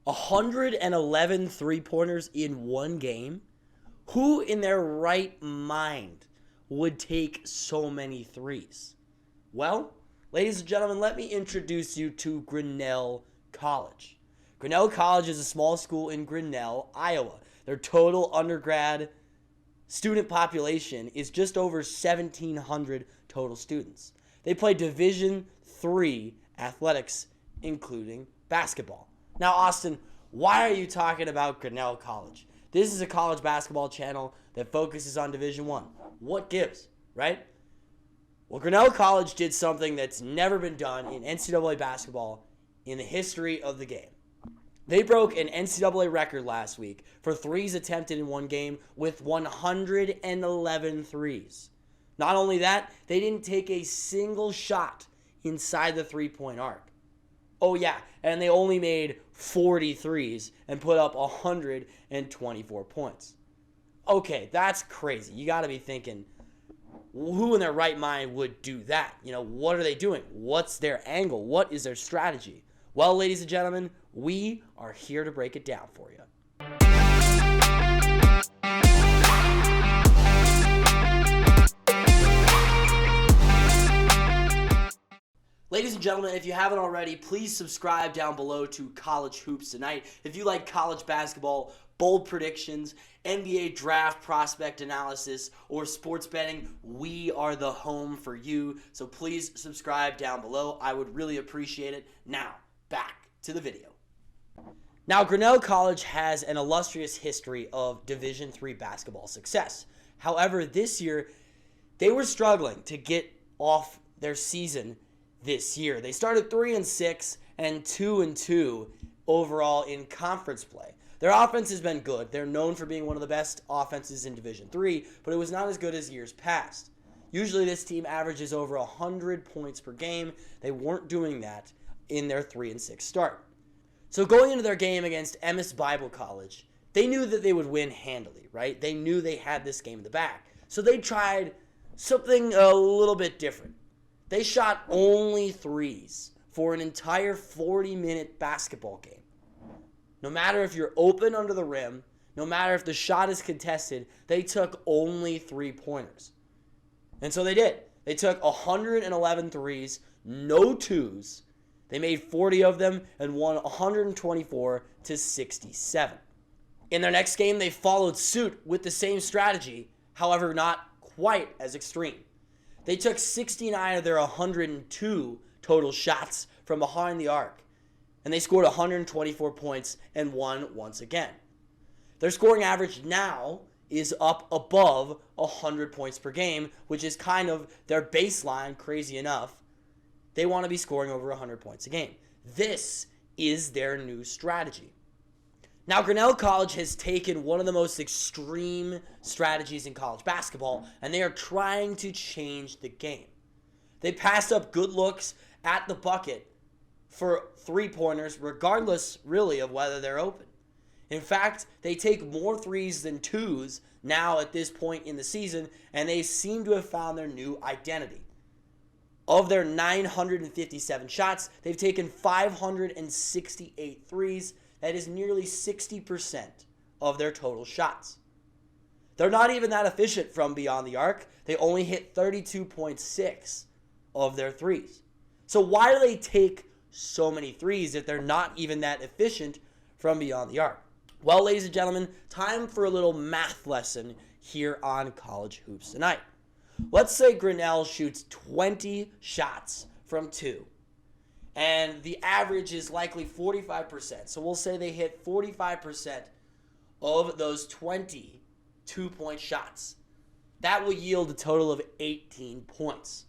111 three-pointers in one game? Who in their right mind would take so many threes? Well, ladies and gentlemen, let me introduce you to Grinnell College. Grinnell College is a small school in Grinnell, Iowa. Their total undergrad student population is just over 1,700 total students. They play Division III athletics, including basketball. Now, Austin, why are you talking about Grinnell College? This is a college basketball channel that focuses on Division I. What gives, right? Well, Grinnell College did something that's never been done in NCAA basketball in the history of the game. They broke an NCAA record last week for threes attempted in one game with 111 threes. Not only that, they didn't take a single shot inside the three-point arc. Oh yeah, and they only made 40 threes and put up 124 points. Okay, that's crazy. You got to be thinking, who in their right mind would do that? What are they doing? What's their angle? What is their strategy? Well, ladies and gentlemen, we are here to break it down for you. Ladies and gentlemen, if you haven't already, please subscribe down below to College Hoops Tonight. If you like college basketball, bold predictions, NBA draft prospect analysis, or sports betting, we are the home for you. So please subscribe down below. I would really appreciate it. Now, back to the video. Now, Grinnell College has an illustrious history of Division III basketball success. However, this year, they were struggling to get off their season this year. They started 3-6 and 2-2 overall in conference play. Their offense has been good. They're known for being one of the best offenses in Division III, but it was not as good as years past. Usually this team averages over 100 points per game. They weren't doing that in their 3-6 start. So going into their game against Emmaus Bible College, they knew that they would win handily, right? They knew they had this game in the bag. So they tried something a little bit different. They shot only threes for an entire 40-minute basketball game. No matter if you're open under the rim, no matter if the shot is contested, they took only three-pointers. And so they did. They took 111 threes, no twos. They made 40 of them and won 124-67. In their next game, they followed suit with the same strategy, however, not quite as extreme. They took 69 of their 102 total shots from behind the arc, and they scored 124 points and won once again. Their scoring average now is up above 100 points per game, which is kind of their baseline, crazy enough. They want to be scoring over 100 points a game. This is their new strategy. Now, Grinnell College has taken one of the most extreme strategies in college basketball, and they are trying to change the game. They passed up good looks at the bucket for three-pointers, regardless, really, of whether they're open. In fact, they take more threes than twos now at this point in the season, and they seem to have found their new identity. Of their 957 shots, they've taken 568 threes. That is nearly 60% of their total shots. They're not even that efficient from beyond the arc. They only hit 32.6 of their threes. So why do they take so many threes if they're not even that efficient from beyond the arc? Well, ladies and gentlemen, time for a little math lesson here on College Hoops Tonight. Let's say Grinnell shoots 20 shots from two. And the average is likely 45%. So we'll say they hit 45% of those 20 two-point shots. That will yield a total of 18 points,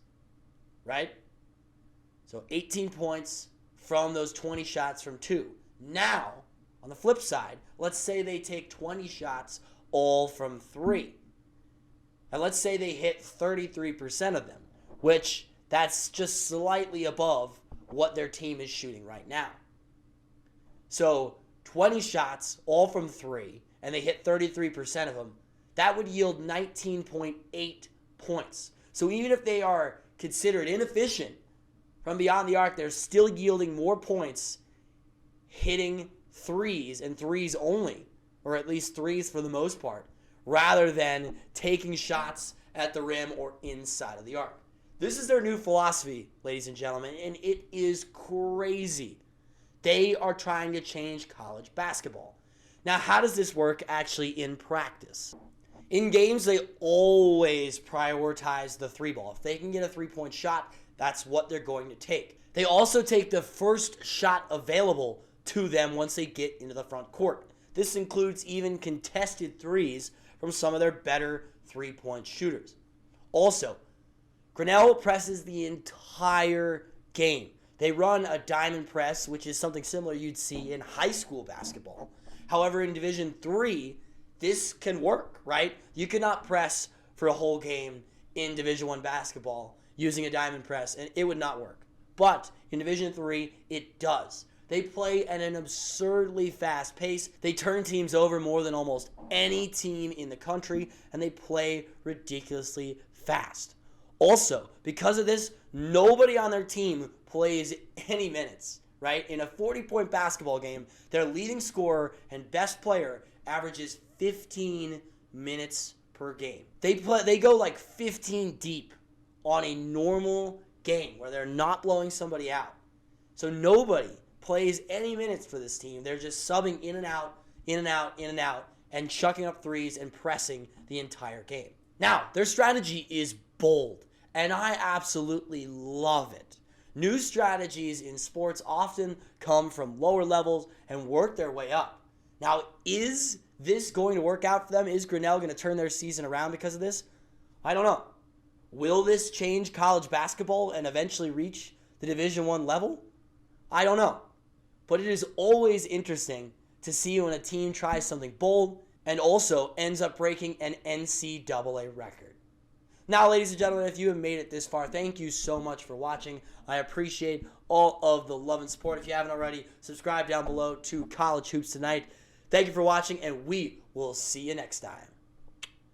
right? So 18 points from those 20 shots from two. Now, on the flip side, let's say they take 20 shots all from three. And let's say they hit 33% of them, which that's just slightly above what their team is shooting right now. So 20 shots, all from three, and they hit 33% of them, that would yield 19.8 points. So even if they are considered inefficient from beyond the arc, they're still yielding more points hitting threes and threes only, or at least threes for the most part, rather than taking shots at the rim or inside of the arc. This is their new philosophy, ladies and gentlemen, and it is crazy. They are trying to change college basketball. Now, how does this work actually in practice? In games, they always prioritize the three ball. If they can get a three-point shot, that's what they're going to take. They also take the first shot available to them once they get into the front court. This includes even contested threes from some of their better three-point shooters. Also, Grinnell presses the entire game. They run a diamond press, which is something similar you'd see in high school basketball. However, in Division III, this can work, right? You cannot press for a whole game in Division I basketball using a diamond press, and it would not work. But in Division III, it does. They play at an absurdly fast pace. They turn teams over more than almost any team in the country, and they play ridiculously fast. Also, because of this, nobody on their team plays any minutes, right? In a 40-point basketball game, their leading scorer and best player averages 15 minutes per game. They go like 15 deep on a normal game where they're not blowing somebody out. So nobody plays any minutes for this team. They're just subbing in and out, in and out, in and out, and chucking up threes and pressing the entire game. Now, their strategy is bold, and I absolutely love it. New strategies in sports often come from lower levels and work their way up. Now, is this going to work out for them? Is Grinnell going to turn their season around because of this? I don't know. Will this change college basketball and eventually reach the Division I level? I don't know. But it is always interesting to see when a team tries something bold and also ends up breaking an NCAA record. Now, ladies and gentlemen, if you have made it this far, thank you so much for watching. I appreciate all of the love and support. If you haven't already, subscribe down below to College Hoops Tonight. Thank you for watching, and we will see you next time.